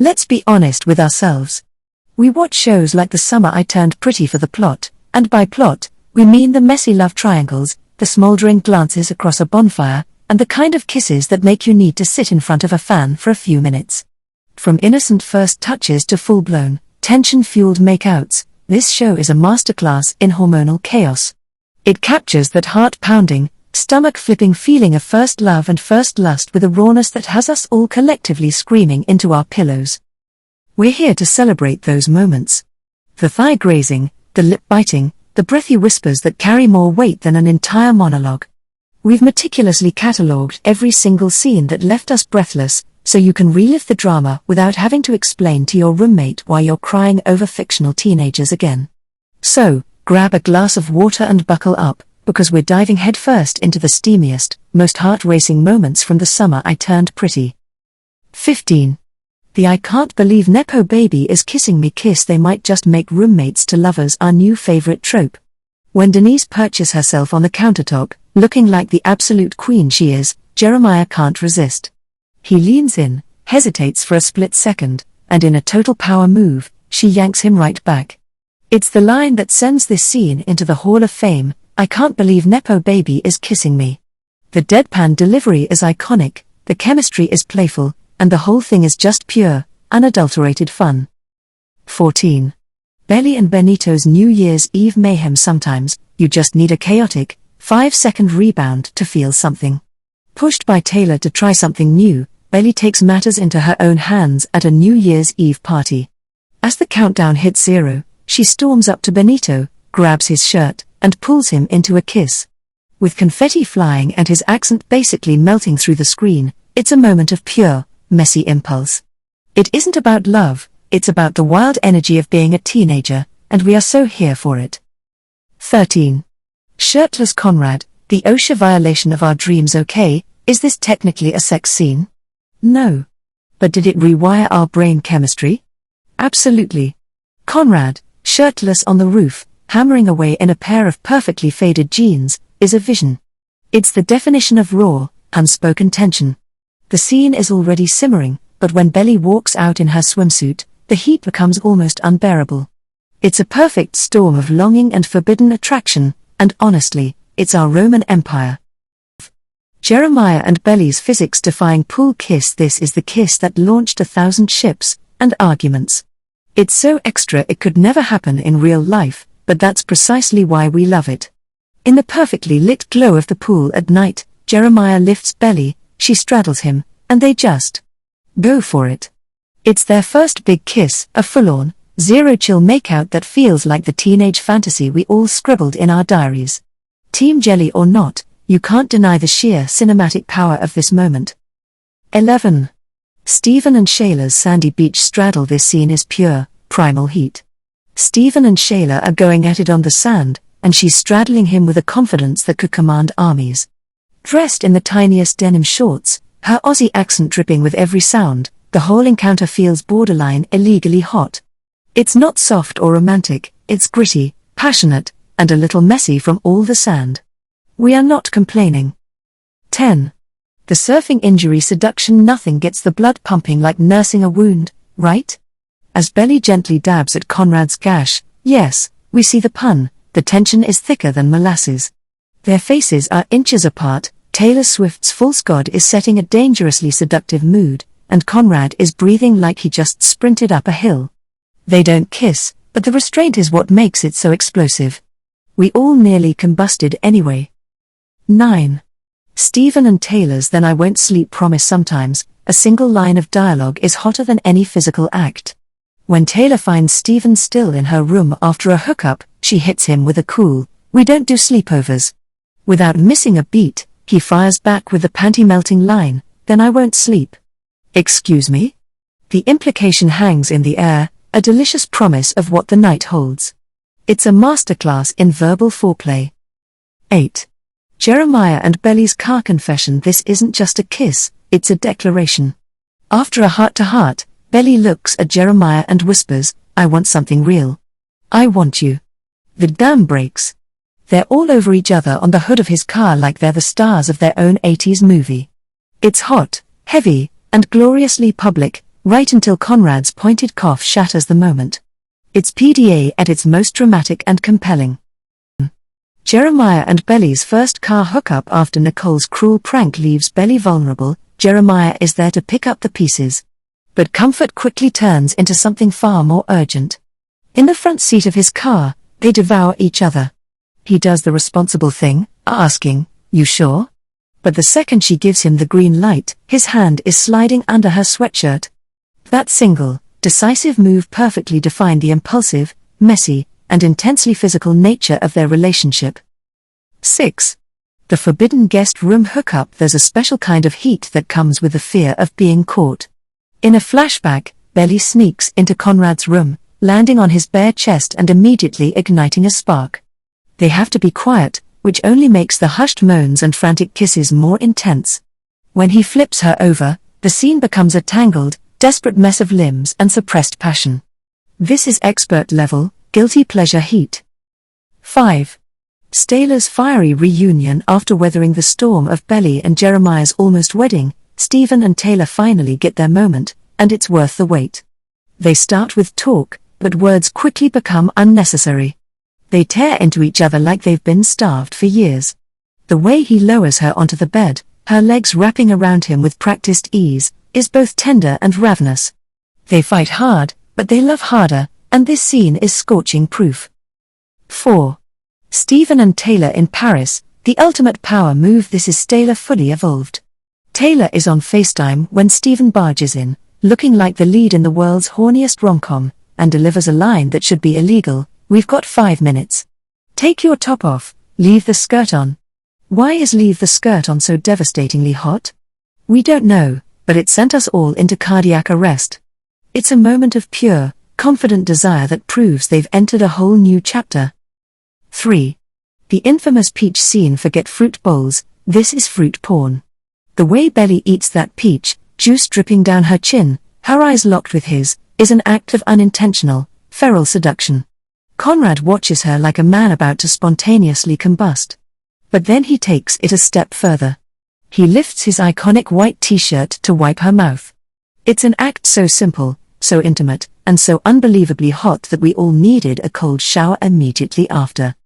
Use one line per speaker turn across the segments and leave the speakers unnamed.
Let's be honest with ourselves. We watch shows like The Summer I Turned Pretty for the plot, and by plot, we mean the messy love triangles, the smoldering glances across a bonfire, and the kind of kisses that make you need to sit in front of a fan for a few minutes. From innocent first touches to full-blown, tension-fueled makeouts, this show is a masterclass in hormonal chaos. It captures that heart-pounding, stomach-flipping feeling of first love and first lust with a rawness that has us all collectively screaming into our pillows. We're here to celebrate those moments. The thigh-grazing, the lip-biting, the breathy whispers that carry more weight than an entire monologue. We've meticulously catalogued every single scene that left us breathless, so you can relive the drama without having to explain to your roommate why you're crying over fictional teenagers again. So, grab a glass of water and buckle up, because we're diving headfirst into the steamiest, most heart-racing moments from The Summer I Turned Pretty. 15. The I can't believe Nepo baby is kissing me kiss they might just make roommates to lovers our new favorite trope. When Denise perches herself on the countertop, looking like the absolute queen she is, Jeremiah can't resist. He leans in, hesitates for a split second, and in a total power move, she yanks him right back. It's the line that sends this scene into the Hall of Fame. I can't believe Nepo baby is kissing me. The deadpan delivery is iconic, the chemistry is playful, and the whole thing is just pure, unadulterated fun. 14. Belly and Benito's New Year's Eve mayhem. Sometimes, you just need a chaotic, 5-second rebound to feel something. Pushed by Taylor to try something new, Belly takes matters into her own hands at a New Year's Eve party. As the countdown hits 0, she storms up to Benito, grabs his shirt, and pulls him into a kiss. With confetti flying and his accent basically melting through the screen, it's a moment of pure, messy impulse. It isn't about love, it's about the wild energy of being a teenager, and we are so here for it. 13. Shirtless Conrad, the OSHA violation of our dreams. Okay, is this technically a sex scene? No. But did it rewire our brain chemistry? Absolutely. Conrad, shirtless on the roof, hammering away in a pair of perfectly faded jeans, is a vision. It's the definition of raw, unspoken tension. The scene is already simmering, but when Belly walks out in her swimsuit, the heat becomes almost unbearable. It's a perfect storm of longing and forbidden attraction, and honestly, it's our Roman Empire. Jeremiah and Belly's physics-defying pool kiss. This is the kiss that launched 1,000 ships and arguments. It's so extra it could never happen in real life, but that's precisely why we love it. In the perfectly lit glow of the pool at night, Jeremiah lifts Belly, she straddles him, and they just go for it. It's their first big kiss, a full-on, zero-chill makeout that feels like the teenage fantasy we all scribbled in our diaries. Team Jelly or not, you can't deny the sheer cinematic power of this moment. 11. Stephen and Shayla's sandy beach straddle. This scene is pure, primal heat. Stephen and Shayla are going at it on the sand, and she's straddling him with a confidence that could command armies. Dressed in the tiniest denim shorts, her Aussie accent dripping with every sound, the whole encounter feels borderline illegally hot. It's not soft or romantic, it's gritty, passionate, and a little messy from all the sand. We are not complaining. 10. The surfing injury seduction. Nothing gets the blood pumping like nursing a wound, right? As Belly gently dabs at Conrad's gash, yes, we see the pun, the tension is thicker than molasses. Their faces are inches apart, Taylor Swift's false god is setting a dangerously seductive mood, and Conrad is breathing like he just sprinted up a hill. They don't kiss, but the restraint is what makes it so explosive. We all nearly combusted anyway. 9. Stephen and Taylor's Then I Won't Sleep promise. Sometimes, a single line of dialogue is hotter than any physical act. When Taylor finds Stephen still in her room after a hookup, she hits him with a cool, "We don't do sleepovers." Without missing a beat, he fires back with the panty-melting line, "Then I won't sleep." Excuse me? The implication hangs in the air, a delicious promise of what the night holds. It's a masterclass in verbal foreplay. 8. Jeremiah and Belly's car confession. This isn't just a kiss, it's a declaration. After a heart-to-heart, Belly looks at Jeremiah and whispers, "I want something real. I want you." The dam breaks. They're all over each other on the hood of his car like they're the stars of their own 80s movie. It's hot, heavy, and gloriously public, right until Conrad's pointed cough shatters the moment. It's PDA at its most dramatic and compelling. Jeremiah and Belly's first car hookup. After Nicole's cruel prank leaves Belly vulnerable, Jeremiah is there to pick up the pieces. But comfort quickly turns into something far more urgent. In the front seat of his car, they devour each other. He does the responsible thing, asking, "You sure?" But the second she gives him the green light, his hand is sliding under her sweatshirt. That single, decisive move perfectly defined the impulsive, messy, and intensely physical nature of their relationship. 6. The forbidden guest room hookup. There's a special kind of heat that comes with the fear of being caught. In a flashback, Belly sneaks into Conrad's room, landing on his bare chest and immediately igniting a spark. They have to be quiet, which only makes the hushed moans and frantic kisses more intense. When he flips her over, the scene becomes a tangled, desperate mess of limbs and suppressed passion. This is expert-level, guilty pleasure heat. 5. Staylor's fiery reunion. After weathering the storm of Belly and Jeremiah's almost wedding, Stephen and Taylor finally get their moment, and it's worth the wait. They start with talk, but words quickly become unnecessary. They tear into each other like they've been starved for years. The way he lowers her onto the bed, her legs wrapping around him with practiced ease, is both tender and ravenous. They fight hard, but they love harder, and this scene is scorching proof. 4. Stephen and Taylor in Paris, the ultimate power move. This is Staylor fully evolved. Taylor is on FaceTime when Stephen barges in, looking like the lead in the world's horniest rom-com, and delivers a line that should be illegal: "We've got 5 minutes. Take your top off, leave the skirt on." Why is "leave the skirt on" so devastatingly hot? We don't know, but it sent us all into cardiac arrest. It's a moment of pure, confident desire that proves they've entered a whole new chapter. 3. The infamous peach scene. Forget fruit bowls, this is fruit porn. The way Belly eats that peach, juice dripping down her chin, her eyes locked with his, is an act of unintentional, feral seduction. Conrad watches her like a man about to spontaneously combust. But then he takes it a step further. He lifts his iconic white t-shirt to wipe her mouth. It's an act so simple, so intimate, and so unbelievably hot that we all needed a cold shower immediately after.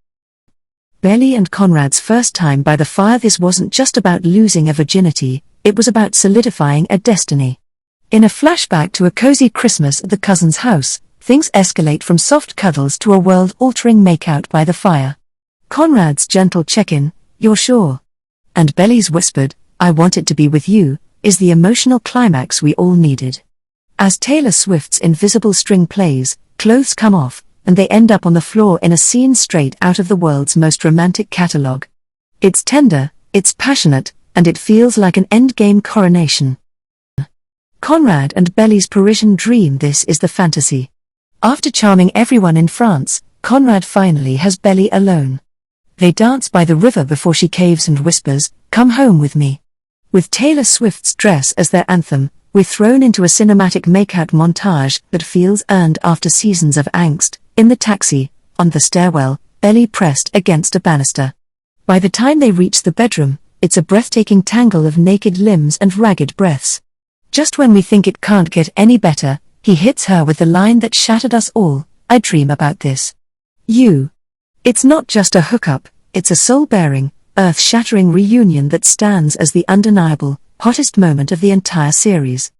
Belly and Conrad's first time by the fire. This wasn't just about losing a virginity, it was about solidifying a destiny. In a flashback to a cozy Christmas at the cousin's house, things escalate from soft cuddles to a world-altering makeout by the fire. Conrad's gentle check-in, "You're sure?" and Belly's whispered, "I want it to be with you," is the emotional climax we all needed. As Taylor Swift's invisible string plays, clothes come off, and they end up on the floor in a scene straight out of the world's most romantic catalogue. It's tender, it's passionate, and it feels like an endgame coronation. Conrad and Belly's Parisian dream. This is the fantasy. After charming everyone in France, Conrad finally has Belly alone. They dance by the river before she caves and whispers, "Come home with me." With Taylor Swift's dress as their anthem, we're thrown into a cinematic makeout montage that feels earned after seasons of angst. In the taxi, on the stairwell, Belly pressed against a banister. By the time they reach the bedroom, it's a breathtaking tangle of naked limbs and ragged breaths. Just when we think it can't get any better, he hits her with the line that shattered us all, "I dream about this. You." It's not just a hookup, it's a soul-bearing, earth-shattering reunion that stands as the undeniable, hottest moment of the entire series.